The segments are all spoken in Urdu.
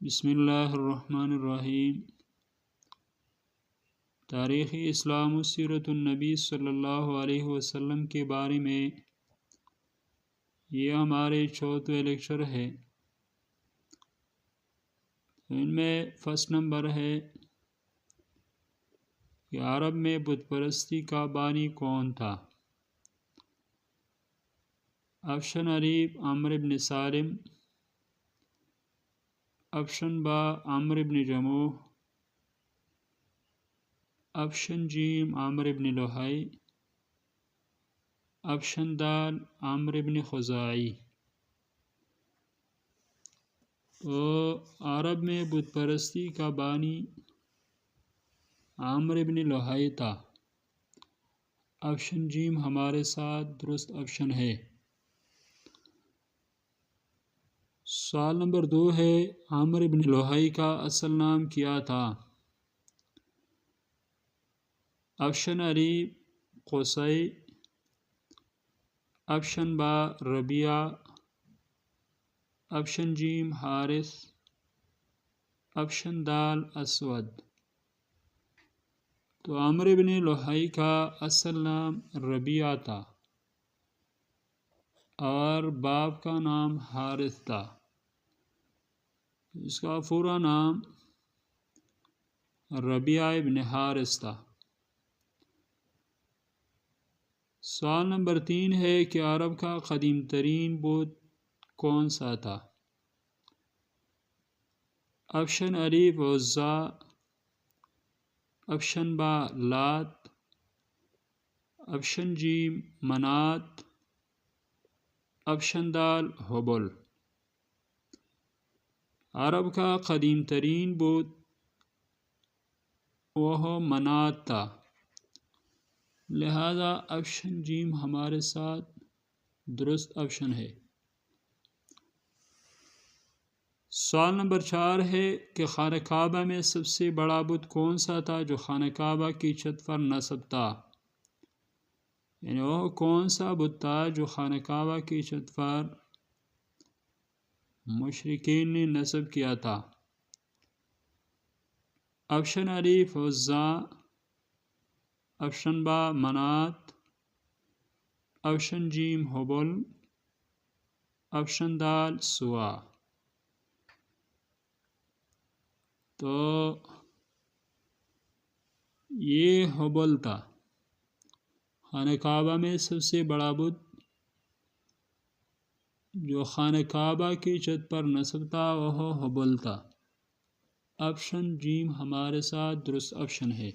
بسم اللہ الرحمن الرحیم۔ تاریخ اسلام و سیرت النبی صلی اللہ علیہ وسلم کے بارے میں یہ ہمارے 4ویں لیکچر ہے۔ ان میں فرسٹ نمبر ہے کہ عرب میں بت پرستی کا بانی کون تھا؟ آپشن الف عمرو بن سالم، آپشن با عمرو بن جموح، آپشن جیم عمرو بن لوہی، آپشن دال عمرو بن خزاعی۔ تو عرب میں بت پرستی کا بانی عمرو بن لوہی تھا۔ آپشن جیم ہمارے ساتھ درست آپشن ہے۔ سوال نمبر 2 ہے، عمرو بن لوہی کا اصل نام کیا تھا؟ آپشن الف قصی، آپشن با ربیعہ، آپشن جیم حارث، آپشن دال اسود۔ تو عمرو بن لوہی کا اصل نام ربیعہ تھا اور باپ کا نام حارث تھا۔ اس کا پورا نام ربیعہ بن حارث تھا۔ سوال نمبر 3 ہے کہ عرب کا قدیم ترین بت کون سا تھا؟ آپشن الف عزا، آپشن با لات، آپشن جیم منات، آپشن دال حبل۔ عرب کا قدیم ترین بت وہ منات تھا، لہذا آپشن جیم ہمارے ساتھ درست آپشن ہے۔ سوال نمبر 4 ہے کہ خانہ کعبہ میں سب سے بڑا بت کون سا تھا جو خانہ کعبہ کی چھت پر نصب تھا؟ یعنی وہ کون سا بت تھا جو خانہ کعبہ کی چھت پر مشرکین نے نصب کیا تھا؟ آپشن الف عزا، آپشن با منات، آپشن جیم حبل، آپشن دال سوا۔ تو یہ حبل تھا۔ خانہ کعبہ میں سب سے بڑا بت جو خانہ کعبہ کی چھت پر نصب تھا وہ حبل تھا۔ آپشن جیم ہمارے ساتھ درست آپشن ہے۔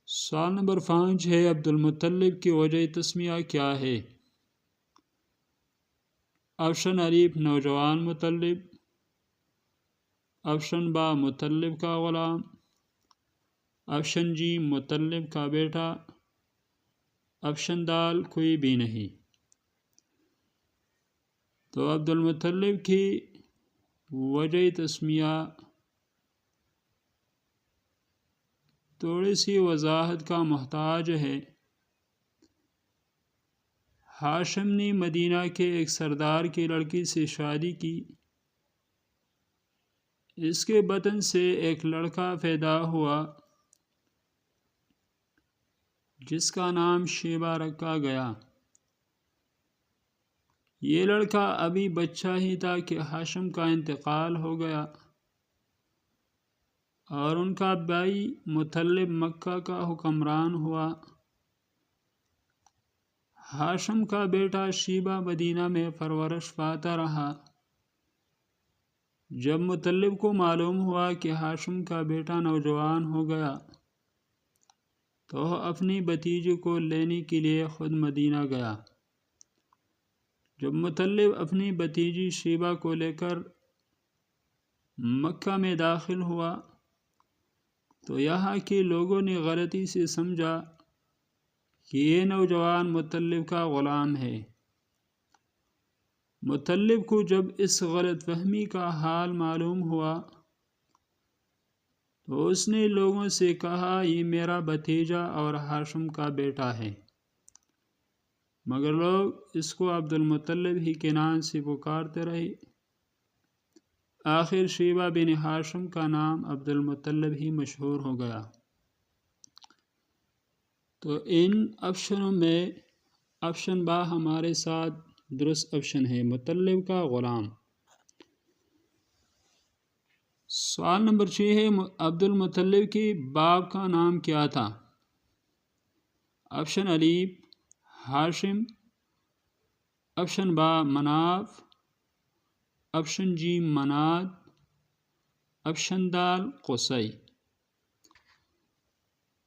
سوال نمبر 5 ہے، عبد المطلب کی وجہ تسمیہ کیا ہے؟ آپشن الف نوجوان مطلب، آپشن با مطلب کا غلام، آپشن جیم مطلب کا بیٹا، آپشن دال کوئی بھی نہیں۔ تو عبد المطلب کی وجہ تسمیہ تھوڑی سی وضاحت کا محتاج ہے۔ ہاشم نے مدینہ کے ایک سردار کی لڑکی سے شادی کی۔ اس کے بطن سے ایک لڑکا پیدا ہوا جس کا نام شیبہ رکھا گیا۔ یہ لڑکا ابھی بچہ ہی تھا کہ ہاشم کا انتقال ہو گیا اور ان کا بھائی مطلب مکہ کا حکمران ہوا۔ ہاشم کا بیٹا شیبہ مدینہ میں پرورش پاتا رہا۔ جب مطلب کو معلوم ہوا کہ ہاشم کا بیٹا نوجوان ہو گیا تو وہ اپنی بھتیجی کو لینے کے لیے خود مدینہ گیا۔ جب مطلب اپنی بھتیجی شیبہ کو لے کر مکہ میں داخل ہوا تو یہاں کے لوگوں نے غلطی سے سمجھا کہ یہ نوجوان مطلب کا غلام ہے۔ مطلب کو جب اس غلط فہمی کا حال معلوم ہوا تو اس نے لوگوں سے کہا یہ میرا بھتیجا اور ہاشم کا بیٹا ہے، مگر لوگ اس کو عبد المطلب ہی کے نام سے پکارتے رہے۔ آخر شیبہ بن ہاشم کا نام عبد المطلب ہی مشہور ہو گیا۔ تو ان آپشنوں میں آپشن با ہمارے ساتھ درست آپشن ہے، مطلب کا غلام۔ سوال نمبر 6 ہے، عبد المطلب کے باپ کا نام کیا تھا؟ آپشن الف ہاشم، آپشن با مناف، آپشن جی مناد، آپشن دال قصی۔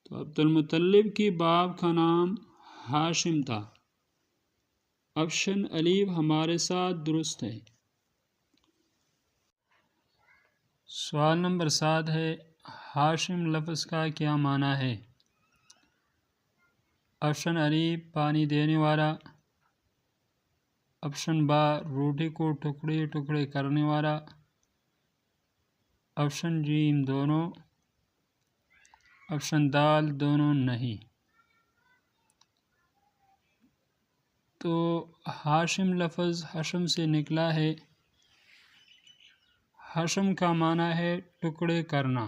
تو عبد المطلب کے باپ کا نام ہاشم تھا۔ آپشن الف ہمارے ساتھ درست ہے۔ سوال نمبر 7 ہے، ہاشم لفظ کا کیا معنی ہے؟ آپشن الف پانی دینے والا، آپشن با روٹی کو ٹکڑے ٹکڑے کرنے والا، آپشن جیم دونوں، آپشن دال دونوں نہیں۔ تو ہاشم لفظ حشم سے نکلا ہے۔ حشم کا معنی ہے ٹکڑے کرنا۔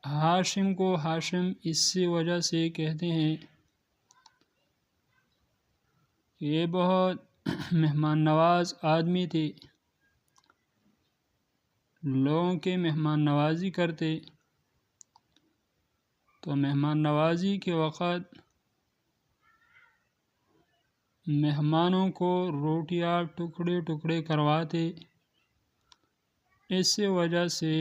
ہاشم کو ہاشم اس وجہ سے کہتے ہیں کہ یہ بہت مہمان نواز آدمی تھے، لوگوں کے مہمان نوازی کرتے، تو مہمان نوازی کے وقت مہمانوں کو روٹیاں ٹکڑے ٹکڑے کرواتے، اس وجہ سے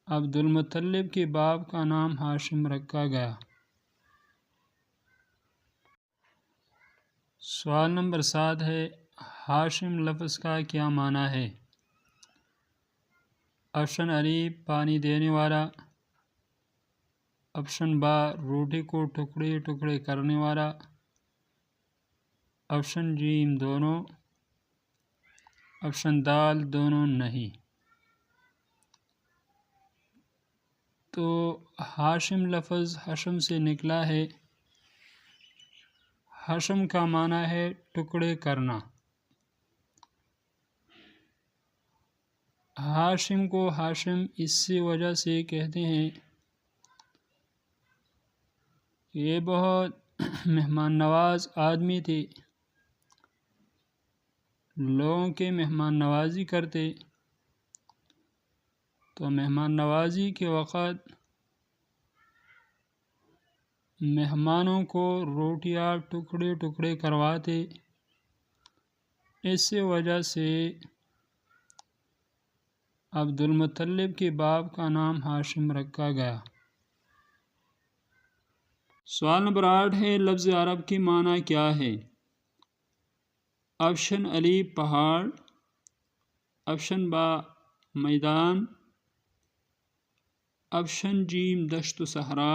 عبد المطلب کے باپ کا نام ہاشم رکھا گیا۔ سوال نمبر 7 ہے، ہاشم لفظ کا کیا معنی ہے؟ آپشن الف پانی دینے والا، آپشن با روٹی کو ٹکڑے ٹکڑے کرنے والا، آپشن جیم دونوں، آپشن دال دونوں نہیں۔ تو ہاشم لفظ حشم سے نکلا ہے۔ حشم کا معنی ہے ٹکڑے کرنا۔ ہاشم کو ہاشم اس وجہ سے کہتے ہیں کہ یہ بہت مہمان نواز آدمی تھے، لوگوں کے مہمان نوازی کرتے، تو مہمان نوازی کے وقت مہمانوں کو روٹیاں ٹکڑے ٹکڑے کرواتے، اس وجہ سے عبد المطلب کے باپ کا نام ہاشم رکھا گیا۔ سوال نمبر 8 ہے، لفظ عرب کی معنی کیا ہے؟ آپشن الف پہاڑ، آپشن با میدان، آپشن جیم دشت و صحرا،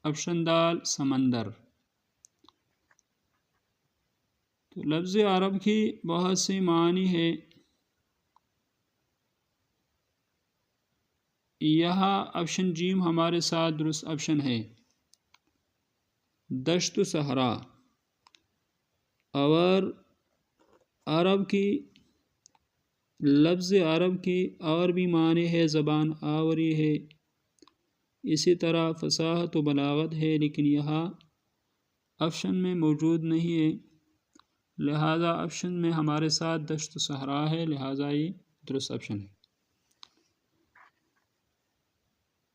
آپشن دال سمندر۔ تو لفظ عرب کی بہت سی معنی ہے، یہاں آپشن جیم ہمارے ساتھ درست آپشن ہے، دشت و صحرا۔ اور عرب کی لفظ عرب کی اور بھی معنی ہے، زبان آوری ہے، اسی طرح فصاحت و بلاغت ہے، لیکن یہاں آپشن میں موجود نہیں ہے، لہذا آپشن میں ہمارے ساتھ دشت و صحرا ہے، لہذا یہ درست آپشن ہے۔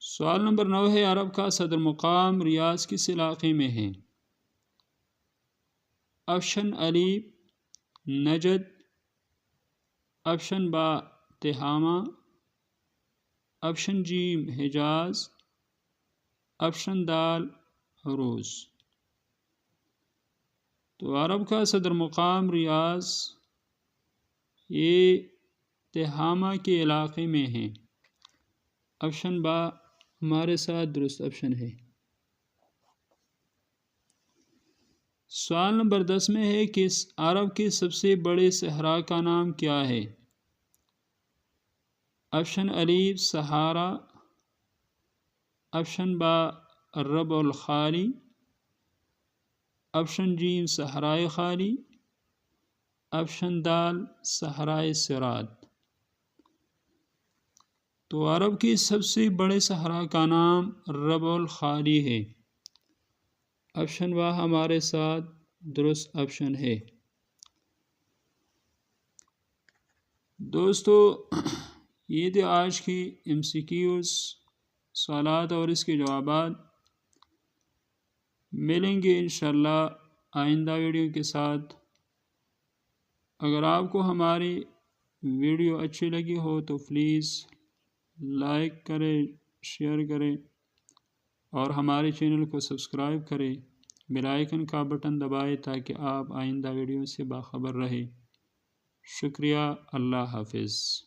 سوال نمبر 9 ہے، عرب کا صدر مقام ریاض کس علاقے میں ہے؟ آپشن الف نجد، آپشن با تہامہ، آپشن جیم حجاز، آپشن دال عروس۔ تو عرب کا صدر مقام ریاض یہ تہامہ کے علاقے میں ہے، آپشن با ہمارے ساتھ درست آپشن ہے۔ سوال نمبر 10 میں ہے کہ عرب کے سب سے بڑے صحرا کا نام کیا ہے؟ آپشن الف صحارا، آپشن با الربع الخالی، آپشن جیم صحرائے خالی، آپشن دال صحرائے صراط۔ تو عرب کی سب سے بڑے صحرا کا نام ربع الخالی ہے۔ آپشن وا ہمارے ساتھ درست آپشن ہے۔ دوستو یہ تھے آج کی MCQs سوالات اور اس کے جوابات۔ ملیں گے انشاءاللہ آئندہ ویڈیو کے ساتھ۔ اگر آپ کو ہماری ویڈیو اچھی لگی ہو تو پلیز لائک کریں، شیئر کریں اور ہمارے چینل کو سبسکرائب کریں، بیل آئیکن کا بٹن دبائیں تاکہ آپ آئندہ ویڈیو سے باخبر رہیں۔ شکریہ، اللہ حافظ۔